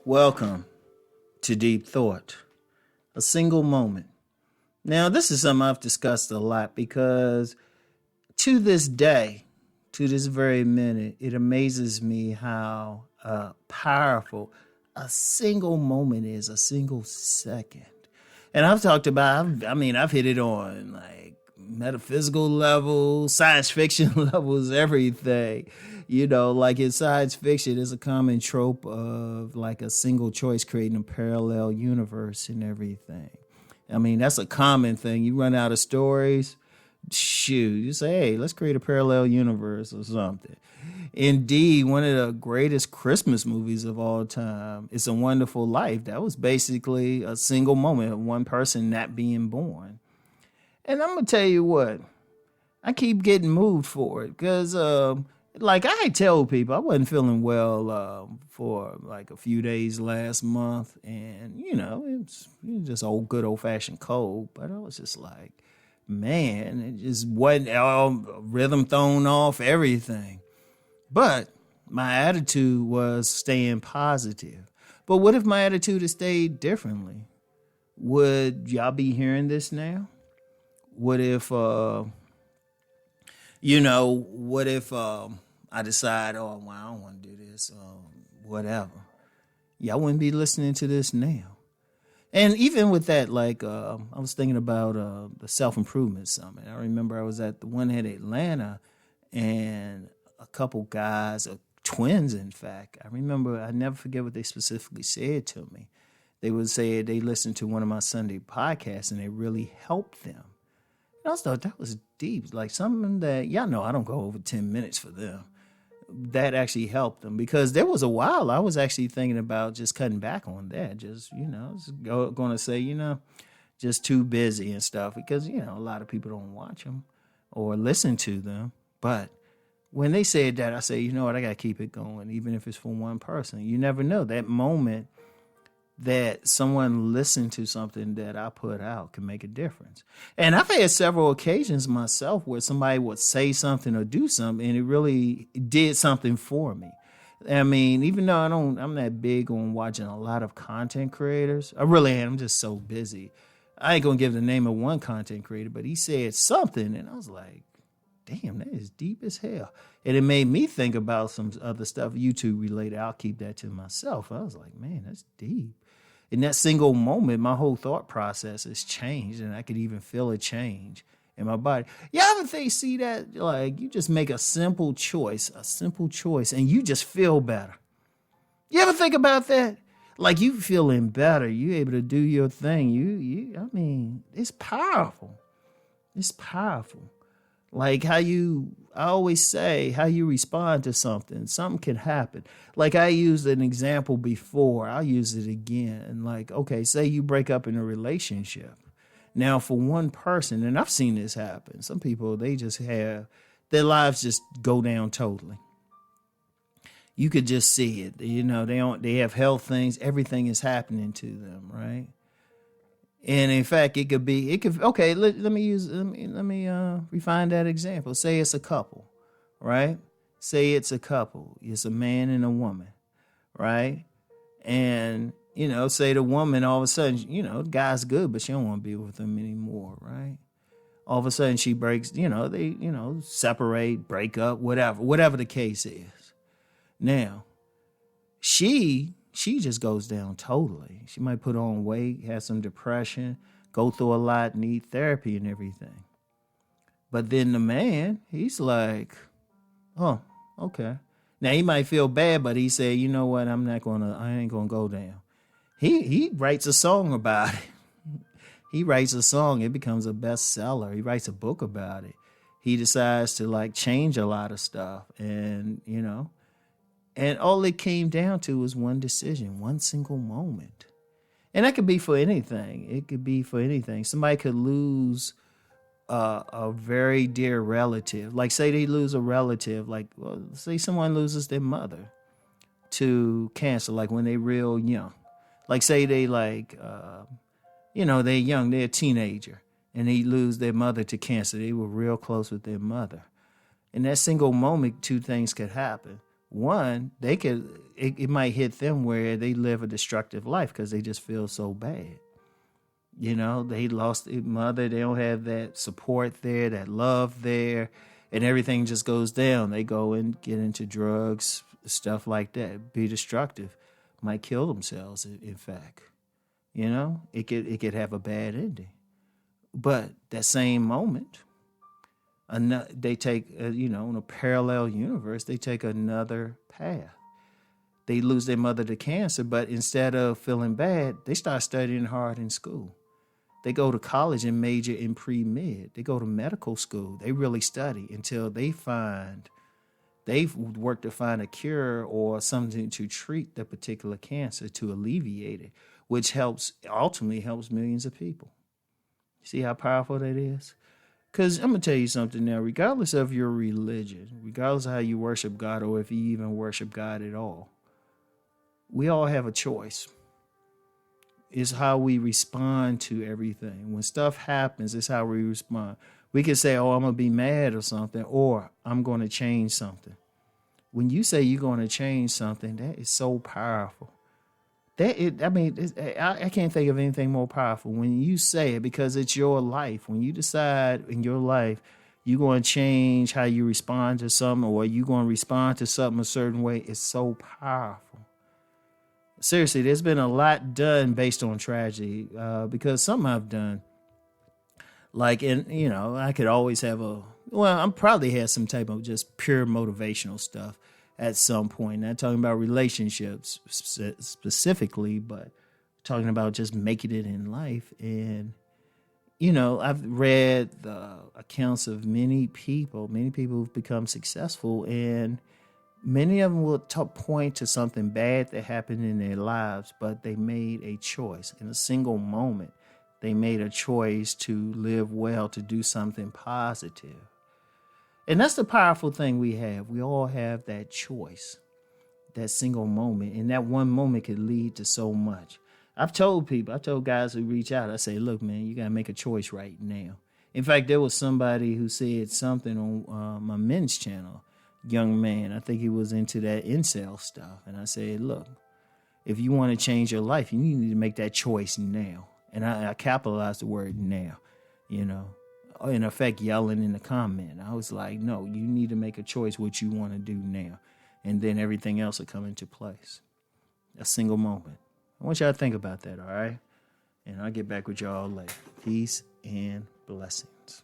Welcome to Deep Thought, a single moment. Now, this is something I've discussed a lot because to this day, to this very minute, it amazes me how powerful a single moment is, a single second. And I've talked about, I've hit it on like metaphysical levels, science fiction levels, everything. Like in science fiction, there's a common trope of like a single choice creating a parallel universe and everything. That's a common thing. You run out of stories, shoot, you say, hey, let's create a parallel universe or something. Indeed, one of the greatest Christmas movies of all time, It's a Wonderful Life. That was basically a single moment of one person not being born. And I'm going to tell you what, I keep getting moved for it because, I tell people I wasn't feeling well for like a few days last month. And, it's just old good old fashioned cold. But I was just like, man, it just wasn't all rhythm thrown off, everything. But my attitude was staying positive. But what if my attitude had stayed differently? Would y'all be hearing this now? What if, I decide, I don't want to do this, whatever. Y'all wouldn't be listening to this now. And even with that, I was thinking about the Self-Improvement Summit. I remember I was at the one in Atlanta, and a couple guys, twins, in fact. I never forget what they specifically said to me. They would say they listened to one of my Sunday podcasts, and it really helped them. And I thought that was deep, like something that, y'all know I don't go over 10 minutes for them. That actually helped them because there was a while I was actually thinking about just cutting back on that. Just, going to say, just too busy and stuff because, a lot of people don't watch them or listen to them. But when they said that, I said, you know what, I got to keep it going, even if it's for one person. You never know. That moment that someone listened to something that I put out can make a difference. And I've had several occasions myself where somebody would say something or do something and it really did something for me. Even though I'm not big on watching a lot of content creators. I really am. I'm just so busy. I ain't going to give the name of one content creator, but he said something and I was like, damn, that is deep as hell. And it made me think about some other stuff YouTube related. I'll keep that to myself. I was like, man, that's deep. In that single moment, my whole thought process has changed, and I could even feel a change in my body. You ever see that? Like, you just make a simple choice, and you just feel better. You ever think about that? Like, you feeling better. You able to do your thing. It's powerful. It's powerful. Like I always say, how you respond to something can happen. Like I used an example before, I'll use it again. Like, okay, say you break up in a relationship. Now for one person, and I've seen this happen, some people, they just have, their lives just go down totally. You could just see it, they have health things, everything is happening to them, right? And in fact, let me refine that example. Say it's a couple, right? Say it's a couple. It's a man and a woman, right? And, say the woman all of a sudden, the guy's good, but she don't want to be with him anymore, right? All of a sudden she breaks, they separate, break up, whatever the case is. Now, she just goes down totally. She might put on weight, have some depression, go through a lot, need therapy and everything. But then the man, he's like, oh, okay. Now he might feel bad, but he said, you know what, I ain't gonna go down. He writes a song about it. He writes a song, it becomes a bestseller. He writes a book about it. He decides to change a lot of stuff and, and all it came down to was one decision, one single moment. And that could be for anything. It could be for anything. Somebody could lose a very dear relative. Like say they lose a relative, say someone loses their mother to cancer, like when they're real young. Like say they they're young, they're a teenager, and they lose their mother to cancer. They were real close with their mother. In that single moment, two things could happen. One, it might hit them where they live a destructive life because they just feel so bad. They lost their mother. They don't have that support there, that love there, and everything just goes down. They go and get into drugs, stuff like that, be destructive, might kill themselves. In fact, it could have a bad ending. But that same moment, they take, in a parallel universe, they take another path. They lose their mother to cancer, but instead of feeling bad, they start studying hard in school. They go to college and major in pre-med. They go to medical school. They really study until they've worked to find a cure or something to treat the particular cancer, to alleviate it, which ultimately helps millions of people. See how powerful that is? Because I'm going to tell you something now, regardless of your religion, regardless of how you worship God or if you even worship God at all, we all have a choice. It's how we respond to everything. When stuff happens, it's how we respond. We can say, I'm going to be mad or something, or I'm going to change something. When you say you're going to change something, that is so powerful. I can't think of anything more powerful when you say it, because it's your life. When you decide in your life you're going to change how you respond to something, or you're going to respond to something a certain way, it's so powerful. Seriously, there's been a lot done based on tragedy, because something I've done, I could always have I'm probably had some type of just pure motivational stuff at some point. Not talking about relationships specifically, but talking about just making it in life. And, I've read the accounts of many people who've become successful, and many of them will point to something bad that happened in their lives, but they made a choice. In a single moment, they made a choice to live well, to do something positive. And that's the powerful thing we have. We all have that choice, that single moment. And that one moment could lead to so much. I've told guys who reach out, I say, look, man, you got to make a choice right now. In fact, there was somebody who said something on my men's channel. Young man, I think he was into that incel stuff. And I said, look, if you want to change your life, you need to make that choice now. And I capitalized the word now, in effect, yelling in the comment. I was like, no, you need to make a choice what you want to do now. And then everything else will come into place. A single moment. I want y'all to think about that, all right? And I'll get back with y'all later. Peace and blessings.